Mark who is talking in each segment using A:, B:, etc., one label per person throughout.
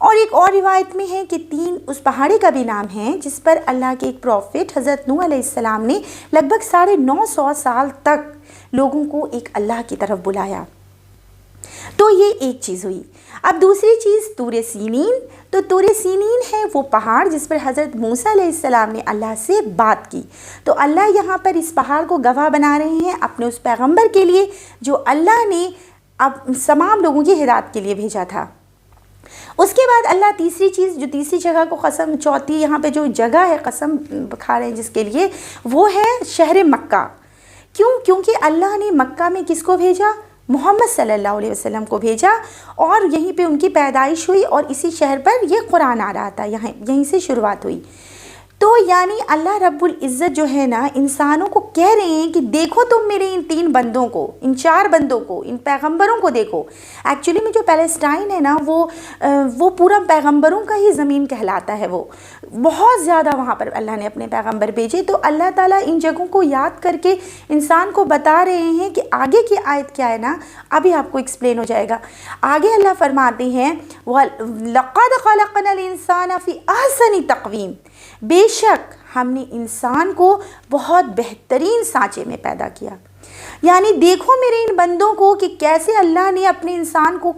A: اور ایک اور روایت میں ہے کہ 3 اس پہاڑی کا بھی نام ہے جس پر اللہ کے ایک پروفٹ حضرت نوح علیہ السلام نے لگ بھگ 950 سال تک لوگوں کو ایک اللہ کی طرف بلایا۔ تو یہ ایک چیز ہوئی۔ اب دوسری چیز طور سینین، تو طور سینین ہے وہ پہاڑ جس پر حضرت موسیٰ علیہ السلام نے اللہ سے بات کی۔ تو اللہ یہاں پر اس پہاڑ کو گواہ بنا رہے ہیں اپنے اس پیغمبر کے لیے جو اللہ نے اب تمام لوگوں کی ہدایت کے لیے بھیجا تھا۔ اس کے بعد اللہ تیسری چیز، جو تیسری جگہ کو قسم، چوتھی یہاں پہ جو جگہ ہے قسم کھا رہے ہیں جس کے لیے، وہ ہے شہر مکہ۔ کیوں؟ کیونکہ اللہ نے مکہ میں کس کو بھیجا؟ محمد صلی اللہ علیہ وسلم کو بھیجا، اور یہیں پہ ان کی پیدائش ہوئی اور اسی شہر پر یہ قرآن آ رہا تھا، یہیں سے شروعات ہوئی۔ تو یعنی اللہ رب العزت جو ہے نا انسانوں کو کہہ رہے ہیں کہ دیکھو تم میرے ان 3 بندوں کو، ان 4 بندوں کو، ان پیغمبروں کو دیکھو۔ ایکچولی میں جو پیلسٹائن ہے نا وہ پورا پیغمبروں کا ہی زمین کہلاتا ہے، وہ بہت زیادہ وہاں پر اللہ نے اپنے پیغمبر بھیجے۔ تو اللہ تعالیٰ ان جگہوں کو یاد کر کے انسان کو بتا رہے ہیں کہ آگے کی آیت کیا ہے نا، ابھی آپ کو ایکسپلین ہو جائے گا۔ آگے اللہ فرماتے ہیں وَلَقَدْ خَلَقْنَا الْإِنسَانَ فِي أَحْسَنِ تَقْوِيمٍ، بے شک ہم نے انسان کو بہت بہترین سانچے میں پیدا کیا۔ یعنی دیکھو میرے ان بندوں کو کہ کیسے اللہ نے اپنے انسان کو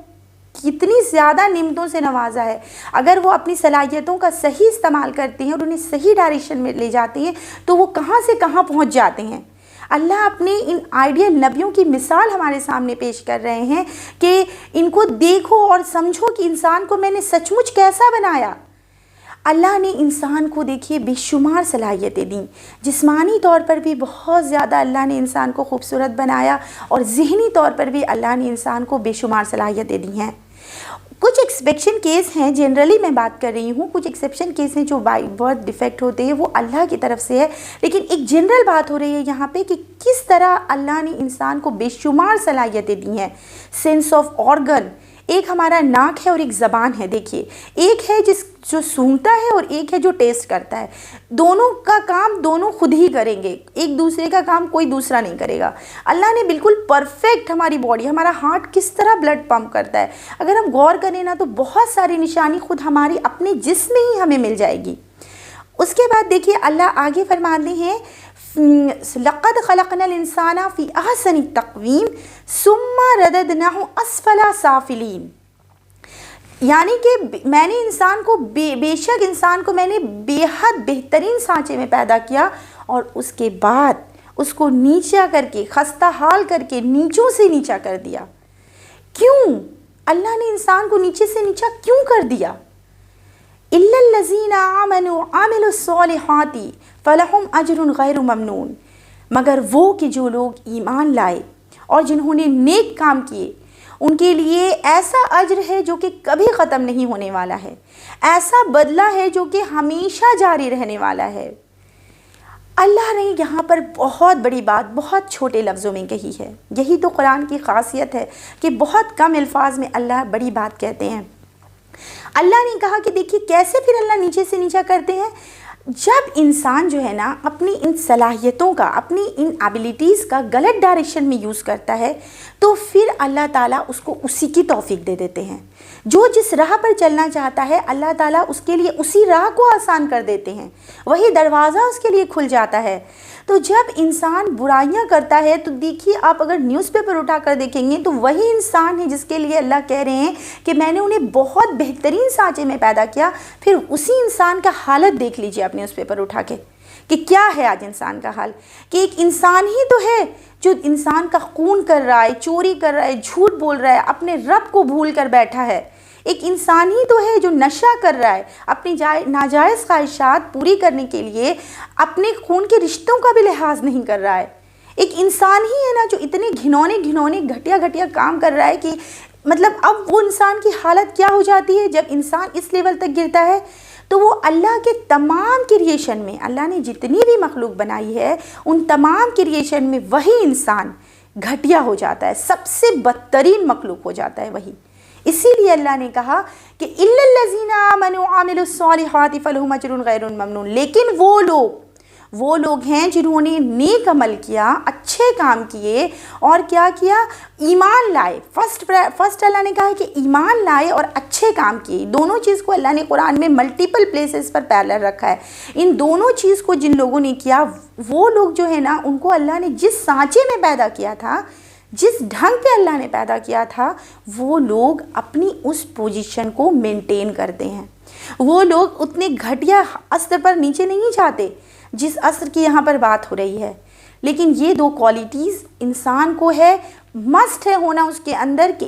A: کتنی زیادہ نعمتوں سے نوازا ہے۔ اگر وہ اپنی صلاحیتوں کا صحیح استعمال کرتے ہیں اور انہیں صحیح ڈائریکشن میں لے جاتے ہیں تو وہ کہاں سے کہاں پہنچ جاتے ہیں۔ اللہ اپنے ان آئیڈیل نبیوں کی مثال ہمارے سامنے پیش کر رہے ہیں کہ ان کو دیکھو اور سمجھو کہ انسان کو میں نے سچ مچ کیسا بنایا۔ اللہ نے انسان کو دیکھیے بے شمار صلاحیتیں دیں، جسمانی طور پر بھی بہت زیادہ اللہ نے انسان کو خوبصورت بنایا، اور ذہنی طور پر بھی اللہ نے انسان کو بے شمار صلاحیتیں دی ہیں۔ کچھ ایکسپیکشن کیس ہیں، جنرلی میں بات کر رہی ہوں، کچھ ایکسیپشن کیس ہیں جو بائی برتھ ڈیفیکٹ ہوتے ہیں، وہ اللہ کی طرف سے ہے، لیکن ایک جنرل بات ہو رہی ہے یہاں پہ کہ کس طرح اللہ نے انسان کو بے شمار صلاحیتیں دی ہیں۔ سینس آف آرگن، ایک ہمارا ناک ہے اور ایک زبان ہے۔ دیکھیے ایک ہے جو سونگھتا ہے اور ایک ہے جو ٹیسٹ کرتا ہے، دونوں کا کام دونوں خود ہی کریں گے، ایک دوسرے کا کام کوئی دوسرا نہیں کرے گا۔ اللہ نے بالکل پرفیکٹ ہماری باڈی، ہمارا ہارٹ کس طرح بلڈ پمپ کرتا ہے، اگر ہم غور کریں نا تو بہت ساری نشانی خود ہماری اپنے جسم میں ہی ہمیں مل جائے گی۔ اس کے بعد دیکھیے اللہ آگے فرماتے ہیں لَقَدْ خَلَقْنَا الْإِنسَانَ فِي أَحْسَنِ تَقْوِيمٍ ثُمَّ رَدَدْنَاهُ أَسْفَلَ سَافِلِينَ، یعنی کہ میں نے انسان کو بے شک انسان کو میں نے بے حد بہترین سانچے میں پیدا کیا، اور اس کے بعد اس کو نیچا کر کے، خستہ حال کر کے نیچوں سے نیچا کر دیا۔ کیوں اللہ نے انسان کو نیچے سے نیچا کیوں کر دیا؟ إِلَّا الَّذِينَ آمَنُوا وَعَمِلُوا الصَّالِحَاتِ فَلَهُمْ أَجْرٌ غَيْرُ مَمْنُونٍ، مگر وہ کہ جو لوگ ایمان لائے اور جنہوں نے نیک کام کیے ان کے لیے ایسا اجر ہے جو کہ کبھی ختم نہیں ہونے والا ہے، ایسا بدلہ ہے جو کہ ہمیشہ جاری رہنے والا ہے۔ اللہ نے یہاں پر بہت بڑی بات بہت چھوٹے لفظوں میں کہی ہے۔ یہی تو قرآن کی خاصیت ہے کہ بہت کم الفاظ میں اللہ بڑی بات کہتے ہیں۔ اللہ نے کہا کہ دیکھیے کیسے پھر اللہ نیچے سے نیچا کرتے ہیں، جب انسان جو ہے نا اپنی ان صلاحیتوں کا، اپنی ان ایبیلیٹیز کا غلط ڈائریکشن میں یوز کرتا ہے تو پھر اللہ تعالیٰ اس کو اسی کی توفیق دے دیتے ہیں۔ جو جس راہ پر چلنا چاہتا ہے اللہ تعالیٰ اس کے لیے اسی راہ کو آسان کر دیتے ہیں، وہی دروازہ اس کے لیے کھل جاتا ہے۔ تو جب انسان برائیاں کرتا ہے تو دیکھیے آپ اگر نیوز پیپر اٹھا کر دیکھیں گے تو وہی انسان ہے جس کے لیے اللہ کہہ رہے ہیں کہ میں نے انہیں بہت بہترین سانچے میں پیدا کیا، پھر اسی انسان کا حالت دیکھ لیجیے آپ نیوز پیپر اٹھا کے کہ کیا ہے آج انسان کا حال، کہ ایک انسان ہی تو ہے جو انسان کا خون کر رہا ہے، چوری کر رہا ہے، جھوٹ بول رہا ہے، اپنے رب کو بھول کر بیٹھا ہے۔ ایک انسان ہی تو ہے جو نشہ کر رہا ہے، اپنی ناجائز خواہشات پوری کرنے کے لیے اپنے خون کے رشتوں کا بھی لحاظ نہیں کر رہا ہے۔ ایک انسان ہی ہے نا جو اتنے گھنونے گھٹیا کام کر رہا ہے کہ مطلب اب وہ انسان کی حالت کیا ہو جاتی ہے جب انسان اس لیول تک گرتا ہے۔ تو وہ اللہ کے تمام کریشن میں، اللہ نے جتنی بھی مخلوق بنائی ہے ان تمام کریشن میں وہی انسان گھٹیا ہو جاتا ہے، سب سے بدترین مخلوق ہو جاتا ہے وہی۔ اسی لیے اللہ نے کہا کہ إِلَّا الَّذِينَ آمَنُوا وَعَمِلُوا الصَّالِحَاتِ فَلَهُمْ أَجْرٌ غَيْرُ مَمْنُونٍ، لیکن وہ لوگ وہ لوگ ہیں جنہوں نے نیک عمل کیا، اچھے کام کیے اور کیا کیا، ایمان لائے۔ فرسٹ اللہ نے کہا ہے کہ ایمان لائے اور اچھے کام کیے۔ دونوں چیز کو اللہ نے قرآن میں ملٹیپل پلیسز پر پیرلل رکھا ہے۔ ان دونوں چیز کو جن لوگوں نے کیا، وہ لوگ جو ہے نا، ان کو اللہ نے جس سانچے میں پیدا کیا تھا، جس ڈھنگ پہ اللہ نے پیدا کیا تھا، وہ لوگ اپنی اس پوزیشن کو مینٹین کرتے ہیں۔ وہ لوگ اتنے گھٹیا اثر پر نیچے نہیں جاتے جس اثر کی یہاں پر بات ہو رہی ہے۔ لیکن یہ دو کوالٹیز انسان کو ہے، مسٹ ہے ہونا اس کے اندر، کہ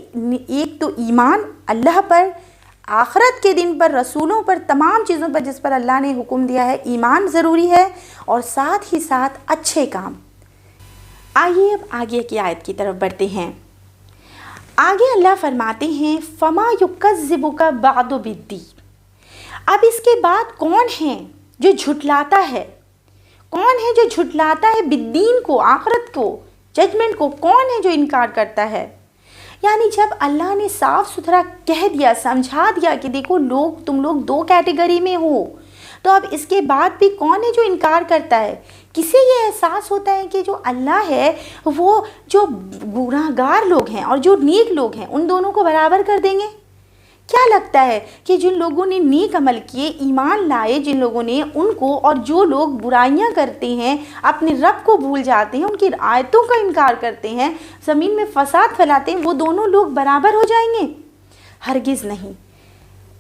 A: ایک تو ایمان اللہ پر، آخرت کے دن پر، رسولوں پر، تمام چیزوں پر جس پر اللہ نے حکم دیا ہے، ایمان ضروری ہے، اور ساتھ ہی ساتھ اچھے کام۔ آئیے اب آگے کی آیت کی طرف بڑھتے ہیں۔ آگے اللہ فرماتے ہیں فَمَا يُكَذِّبُكَ بَعْدُ بِالدِّينِ۔ اب اس کے بعد کون ہے جو جھٹلاتا ہے؟ کون ہے جو جھٹلاتا ہے بالدین کو، آخرت کو، ججمنٹ کو؟ کون ہے جو انکار کرتا ہے؟ یعنی جب اللہ نے صاف ستھرا کہہ دیا، سمجھا دیا کہ دیکھو تم لوگ دو کیٹیگری میں ہو، تو اب اس کے بعد بھی کون ہے جو انکار کرتا ہے؟ کسے یہ احساس ہوتا ہے کہ جو اللہ ہے وہ جو گناہگار لوگ ہیں اور جو نیک لوگ ہیں ان دونوں کو برابر کر دیں گے؟ کیا لگتا ہے کہ جن لوگوں نے نیک عمل کیے، ایمان لائے جن لوگوں نے، ان کو، اور جو لوگ برائیاں کرتے ہیں، اپنے رب کو بھول جاتے ہیں، ان کی آیتوں کا انکار کرتے ہیں، زمین میں فساد پھیلاتے ہیں، وہ دونوں لوگ برابر ہو جائیں گے؟ ہرگز نہیں۔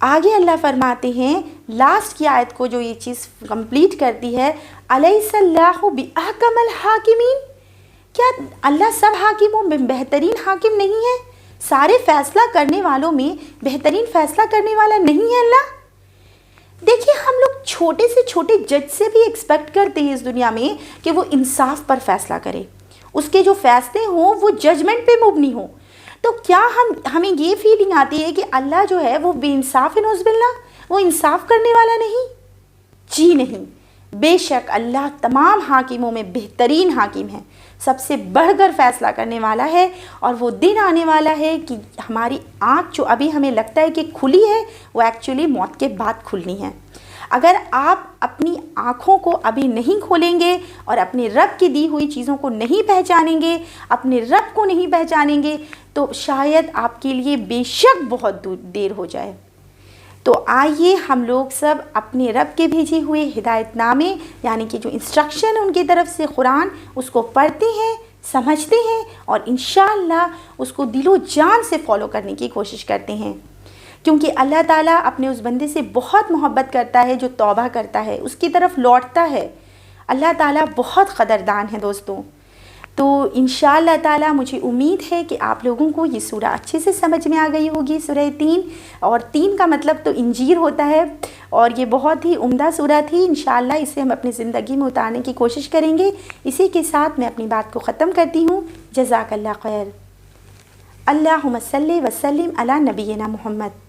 A: آگے اللہ فرماتے ہیں لاسٹ کی آیت کو جو یہ چیز کمپلیٹ کرتی ہے، الیس اللہ بأحکم الحاکمین، کیا اللہ سب حاکموں میں بہترین حاکم نہیں ہے؟ سارے فیصلہ کرنے والوں میں بہترین فیصلہ کرنے والا نہیں ہے اللہ؟ دیکھیے ہم لوگ چھوٹے سے چھوٹے جج سے بھی ایکسپیکٹ کرتے ہیں اس دنیا میں کہ وہ انصاف پر فیصلہ کرے، اس کے جو فیصلے ہوں وہ ججمنٹ پہ مبنی ہوں۔ تو کیا ہمیں یہ فیلنگ آتی ہے کہ اللہ جو ہے وہ بے انصاف ہے، نعوذ باللہ، وہ انصاف کرنے والا نہیں؟ جی نہیں، بے شک اللہ تمام حاکموں میں بہترین حاکم ہے، سب سے بڑھ کر فیصلہ کرنے والا ہے۔ اور وہ دن آنے والا ہے کہ ہماری آنکھ جو ابھی ہمیں لگتا ہے کہ کھلی ہے، وہ ایکچولی موت کے بعد کھلنی ہے۔ اگر آپ اپنی آنکھوں کو ابھی نہیں کھولیں گے اور اپنے رب کی دی ہوئی چیزوں کو نہیں پہچانیں گے، اپنے رب کو نہیں پہچانیں گے، تو شاید آپ کے لیے بے شک بہت دیر ہو جائے۔ تو آئیے ہم لوگ سب اپنے رب کے بھیجے ہوئے ہدایت نامے، یعنی کہ جو انسٹرکشن ان کی طرف سے قرآن، اس کو پڑھتے ہیں، سمجھتے ہیں، اور انشاءاللہ اس کو دل و جان سے فالو کرنے کی کوشش کرتے ہیں، کیونکہ اللہ تعالیٰ اپنے اس بندے سے بہت محبت کرتا ہے جو توبہ کرتا ہے، اس کی طرف لوٹتا ہے۔ اللہ تعالیٰ بہت قدردان ہے دوستوں۔ تو انشاءاللہ تعالیٰ مجھے امید ہے کہ آپ لوگوں کو یہ سورہ اچھے سے سمجھ میں آ گئی ہوگی، سورہ 3، اور 3 کا مطلب تو انجیر ہوتا ہے، اور یہ بہت ہی عمدہ سورہ تھی۔ انشاءاللہ اسے ہم اپنی زندگی میں اتارنے کی کوشش کریں گے۔ اسی کے ساتھ میں اپنی بات کو ختم کرتی ہوں۔ جزاک اللہ خیر۔ اللہم صلی وسلم علی نبینا محمد۔